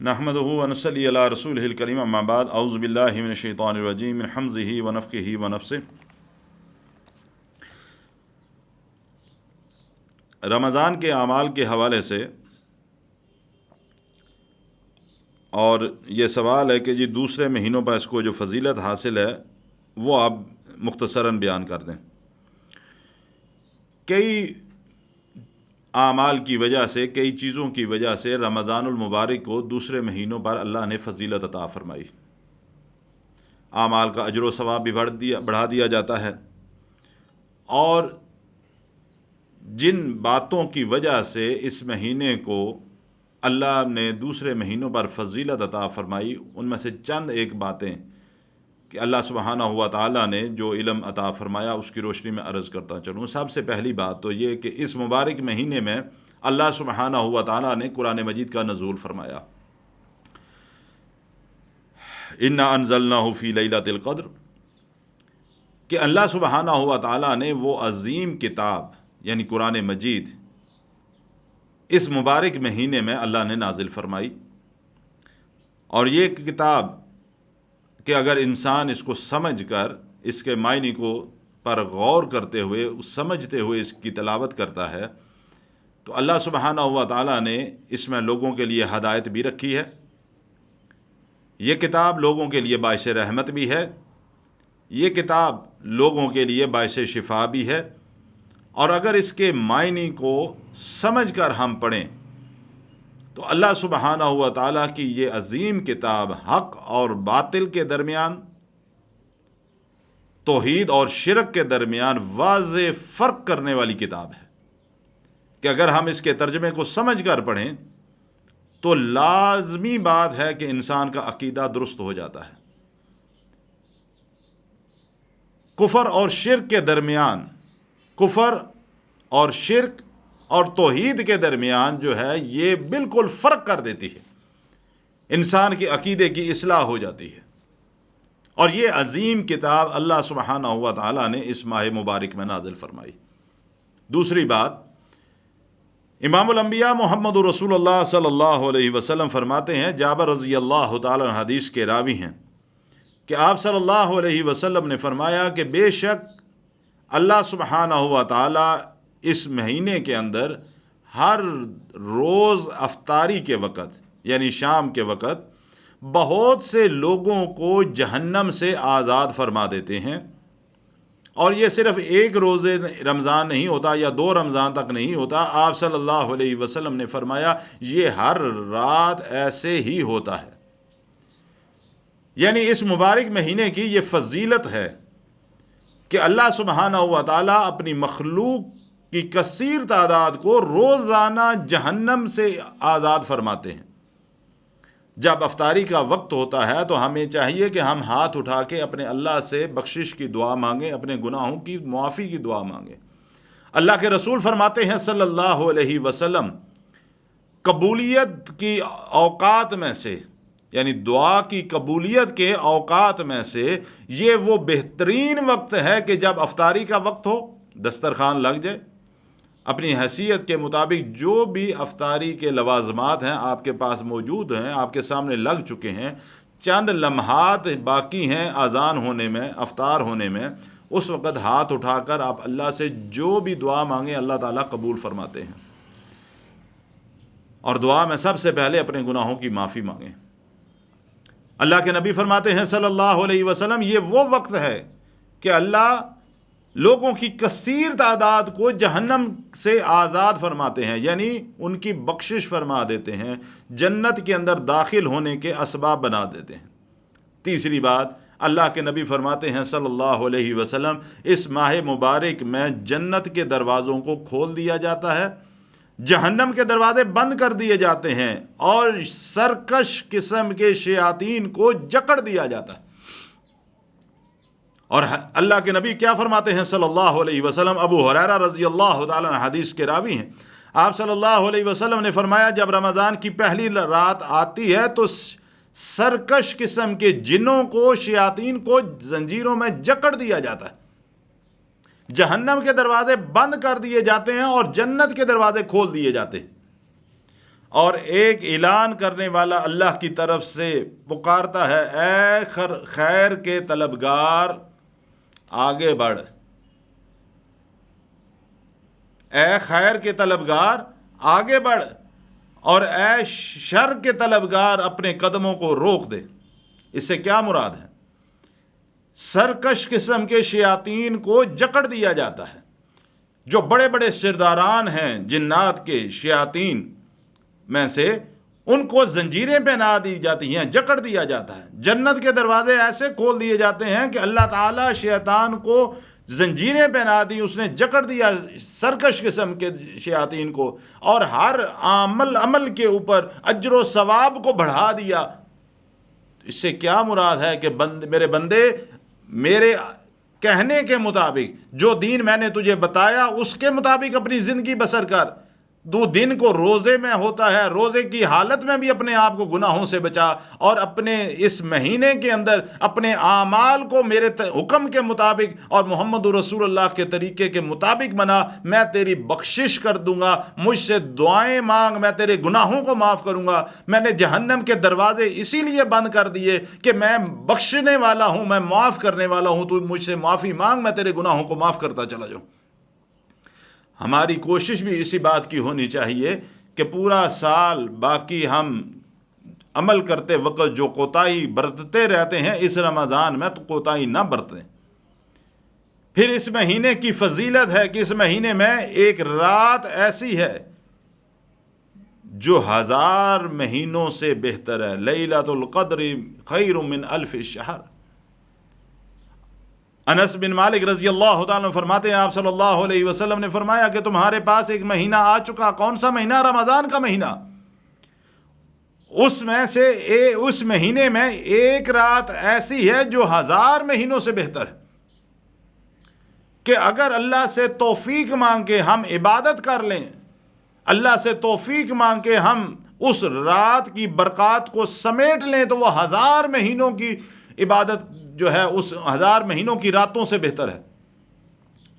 نحمدہ ونصلی علی رسولہ الکریم اما بعد اعوذ باللہ من الشیطان الرجیم من حمزہ ونفخہ ونفثہ۔ رمضان کے اعمال کے حوالے سے اور یہ سوال ہے کہ جی دوسرے مہینوں پر اس کو جو فضیلت حاصل ہے وہ آپ مختصراً بیان کر دیں۔ کئی اعمال کی وجہ سے، کئی چیزوں کی وجہ سے رمضان المبارک کو دوسرے مہینوں پر اللہ نے فضیلت عطا فرمائی، اعمال کا اجر و ثواب بھی بڑھا دیا جاتا ہے، اور جن باتوں کی وجہ سے اس مہینے کو اللہ نے دوسرے مہینوں پر فضیلت عطا فرمائی، ان میں سے چند ایک باتیں کہ اللہ سبحانہ ہوا تعالیٰ نے جو علم عطا فرمایا اس کی روشنی میں عرض کرتا چلوں۔ سب سے پہلی بات تو یہ کہ اس مبارک مہینے میں اللہ سبحانہ ہوا تعالیٰ نے قرآن مجید کا نزول فرمایا۔ اِنَّا أَنزَلْنَاهُ فِي لَيْلَةِ الْقَدْرِ، کہ اللہ سبحانہ ہوا تعالیٰ نے وہ عظیم کتاب یعنی قرآن مجید اس مبارک مہینے میں اللہ نے نازل فرمائی، اور یہ کتاب کہ اگر انسان اس کو سمجھ کر اس کے معنی کو پر غور کرتے ہوئے، سمجھتے ہوئے اس کی تلاوت کرتا ہے تو اللہ سبحانہ ہوا تعالیٰ نے اس میں لوگوں کے لیے ہدایت بھی رکھی ہے۔ یہ کتاب لوگوں کے لیے باعث رحمت بھی ہے، یہ کتاب لوگوں کے لیے باعث شفا بھی ہے، اور اگر اس کے معنی کو سمجھ کر ہم پڑھیں تو اللہ سبحانہ ہوا تعالیٰ کی یہ عظیم کتاب حق اور باطل کے درمیان، توحید اور شرک کے درمیان واضح فرق کرنے والی کتاب ہے کہ اگر ہم اس کے ترجمے کو سمجھ کر پڑھیں تو لازمی بات ہے کہ انسان کا عقیدہ درست ہو جاتا ہے۔ کفر اور شرک کے درمیان، کفر اور شرک اور توحید کے درمیان جو ہے یہ بالکل فرق کر دیتی ہے، انسان کے عقیدے کی اصلاح ہو جاتی ہے، اور یہ عظیم کتاب اللہ سبحانہ ہوا تعالیٰ نے اس ماہ مبارک میں نازل فرمائی۔ دوسری بات، امام الانبیاء محمد رسول اللہ صلی اللہ علیہ وسلم فرماتے ہیں، جابر رضی اللہ تعالیٰ عنہ حدیث کے راوی ہیں، کہ آپ صلی اللہ علیہ وسلم نے فرمایا کہ بے شک اللہ سبحانہ ہوا تعالیٰ اس مہینے کے اندر ہر روز افطاری کے وقت یعنی شام کے وقت بہت سے لوگوں کو جہنم سے آزاد فرما دیتے ہیں، اور یہ صرف ایک روزے رمضان نہیں ہوتا یا 2 رمضان تک نہیں ہوتا، آپ صلی اللہ علیہ وسلم نے فرمایا یہ ہر رات ایسے ہی ہوتا ہے۔ یعنی اس مبارک مہینے کی یہ فضیلت ہے کہ اللہ سبحانہ و تعالیٰ اپنی مخلوق کی کثیر تعداد کو روزانہ جہنم سے آزاد فرماتے ہیں۔ جب افطاری کا وقت ہوتا ہے تو ہمیں چاہیے کہ ہم ہاتھ اٹھا کے اپنے اللہ سے بخشش کی دعا مانگیں، اپنے گناہوں کی معافی کی دعا مانگیں۔ اللہ کے رسول فرماتے ہیں صلی اللہ علیہ وسلم، قبولیت کی اوقات میں سے یعنی دعا کی قبولیت کے اوقات میں سے یہ وہ بہترین وقت ہے کہ جب افطاری کا وقت ہو، دسترخوان لگ جائے، اپنی حیثیت کے مطابق جو بھی افطاری کے لوازمات ہیں آپ کے پاس موجود ہیں، آپ کے سامنے لگ چکے ہیں، چند لمحات باقی ہیں اذان ہونے میں، افطار ہونے میں، اس وقت ہاتھ اٹھا کر آپ اللہ سے جو بھی دعا مانگیں اللہ تعالیٰ قبول فرماتے ہیں، اور دعا میں سب سے پہلے اپنے گناہوں کی معافی مانگیں۔ اللہ کے نبی فرماتے ہیں صلی اللہ علیہ وسلم، یہ وہ وقت ہے کہ اللہ لوگوں کی کثیر تعداد کو جہنم سے آزاد فرماتے ہیں، یعنی ان کی بخشش فرما دیتے ہیں، جنت کے اندر داخل ہونے کے اسباب بنا دیتے ہیں۔ تیسری بات، اللہ کے نبی فرماتے ہیں صلی اللہ علیہ وسلم، اس ماہ مبارک میں جنت کے دروازوں کو کھول دیا جاتا ہے، جہنم کے دروازے بند کر دیے جاتے ہیں، اور سرکش قسم کے شیاطین کو جکڑ دیا جاتا ہے۔ اور اللہ کے نبی کیا فرماتے ہیں صلی اللہ علیہ وسلم، ابو ہریرہ رضی اللہ تعالیٰ عنہ حدیث کے راوی ہیں، آپ صلی اللہ علیہ وسلم نے فرمایا جب رمضان کی پہلی رات آتی ہے تو سرکش قسم کے جنوں کو، شیاطین کو زنجیروں میں جکڑ دیا جاتا ہے، جہنم کے دروازے بند کر دیے جاتے ہیں اور جنت کے دروازے کھول دیے جاتے ہیں۔ اور ایک اعلان کرنے والا اللہ کی طرف سے پکارتا ہے، اے خیر کے طلبگار آگے بڑھ، اے خیر کے طلبگار آگے بڑھ، اور اے شر کے طلبگار اپنے قدموں کو روک دے۔ اس سے کیا مراد ہے؟ سرکش قسم کے شیاطین کو جکڑ دیا جاتا ہے۔ جو بڑے بڑے سرداران ہیں جنات کے، شیاطین میں سے، ان کو زنجیریں پہنا دی جاتی ہیں، جکڑ دیا جاتا ہے۔ جنت کے دروازے ایسے کھول دیے جاتے ہیں کہ اللہ تعالیٰ شیطان کو زنجیریں پہنا دی، اس نے جکڑ دیا سرکش قسم کے شیاطین کو، اور ہر عمل کے اوپر اجر و ثواب کو بڑھا دیا۔ اس سے کیا مراد ہے کہ میرے بندے، میرے کہنے کے مطابق، جو دین میں نے تجھے بتایا اس کے مطابق اپنی زندگی بسر کر۔ تو دن کو روزے میں ہوتا ہے، روزے کی حالت میں بھی اپنے آپ کو گناہوں سے بچا، اور اپنے اس مہینے کے اندر اپنے اعمال کو میرے حکم کے مطابق اور محمد رسول اللہ کے طریقے کے مطابق بنا۔ میں تیری بخشش کر دوں گا، مجھ سے دعائیں مانگ، میں تیرے گناہوں کو معاف کروں گا۔ میں نے جہنم کے دروازے اسی لیے بند کر دیے کہ میں بخشنے والا ہوں، میں معاف کرنے والا ہوں، تو مجھ سے معافی مانگ، میں تیرے گناہوں کو معاف کرتا چلا جاؤں۔ ہماری کوشش بھی اسی بات کی ہونی چاہیے کہ پورا سال باقی ہم عمل کرتے وقت جو کوتاہی برتتے رہتے ہیں، اس رمضان میں تو کوتاہی نہ برتیں۔ پھر اس مہینے کی فضیلت ہے کہ اس مہینے میں ایک رات ایسی ہے جو 1000 مہینوں سے بہتر ہے۔ لیلۃ القدر خیر من الف شہر۔ انس بن مالک رضی اللہ تعالیٰ عنہ فرماتے ہیں، آپ صلی اللہ علیہ وسلم نے فرمایا کہ تمہارے پاس ایک مہینہ آ چکا۔ کون سا مہینہ؟ رمضان کا مہینہ۔ اس مہینے میں ایک رات ایسی ہے جو 1000 مہینوں سے بہتر ہے، کہ اگر اللہ سے توفیق مانگ کے ہم عبادت کر لیں، اللہ سے توفیق مانگ کے ہم اس رات کی برکات کو سمیٹ لیں، تو وہ 1000 مہینوں کی عبادت جو ہے اس 1000 مہینوں کی راتوں سے بہتر ہے۔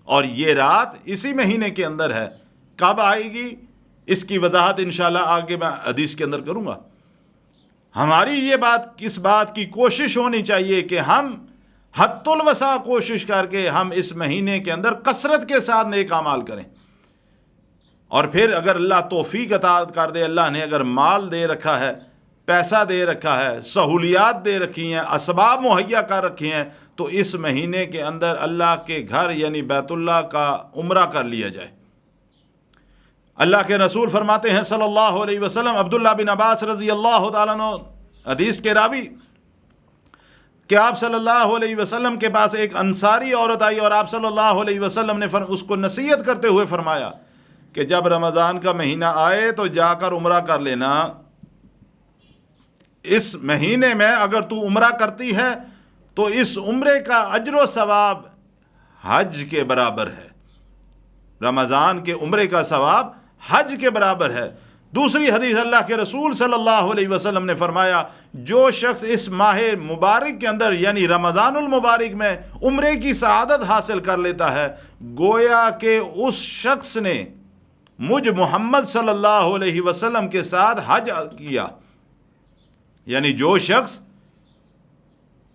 اور یہ رات اسی مہینے کے اندر ہے۔ کب آئے گی اس کی وضاحت انشاءاللہ آگے میں حدیث کے اندر کروں گا۔ ہماری اس بات کی کوشش ہونی چاہیے کہ ہم حد الوسع کوشش کر کے ہم اس مہینے کے اندر کثرت کے ساتھ نیک اعمال کریں۔ اور پھر اگر اللہ توفیق عطا کر دے، اللہ نے اگر مال دے رکھا ہے، پیسہ دے رکھا ہے، سہولیات دے رکھی ہیں، اسباب مہیا کر رکھے ہیں، تو اس مہینے کے اندر اللہ کے گھر یعنی بیت اللہ کا عمرہ کر لیا جائے۔ اللہ کے رسول فرماتے ہیں صلی اللہ علیہ وسلم، عبداللہ بن عباس رضی اللہ تعالیٰ عنہ حدیث کے راوی، کہ آپ صلی اللہ علیہ وسلم کے پاس ایک انصاری عورت آئی، اور آپ صلی اللہ علیہ وسلم نے اس کو نصیحت کرتے ہوئے فرمایا کہ جب رمضان کا مہینہ آئے تو جا کر عمرہ کر لینا۔ اس مہینے میں اگر تو عمرہ کرتی ہے تو اس عمرے کا اجر و ثواب حج کے برابر ہے۔ رمضان کے عمرے کا ثواب حج کے برابر ہے۔ دوسری حدیث اللہ کے رسول صلی اللہ علیہ وسلم نے فرمایا، جو شخص اس ماہ مبارک کے اندر یعنی رمضان المبارک میں عمرے کی سعادت حاصل کر لیتا ہے، گویا کہ اس شخص نے مجھ محمد صلی اللہ علیہ وسلم کے ساتھ حج کیا۔ یعنی جو شخص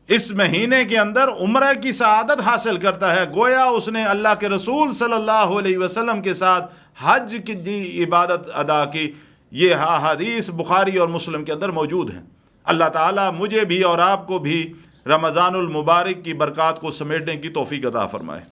اس مہینے کے اندر عمرہ کی سعادت حاصل کرتا ہے، گویا اس نے اللہ کے رسول صلی اللہ علیہ وسلم کے ساتھ حج کی عبادت ادا کی۔ یہ حدیث بخاری اور مسلم کے اندر موجود ہیں۔ اللہ تعالیٰ مجھے بھی اور آپ کو بھی رمضان المبارک کی برکات کو سمیٹنے کی توفیق عطا فرمائے۔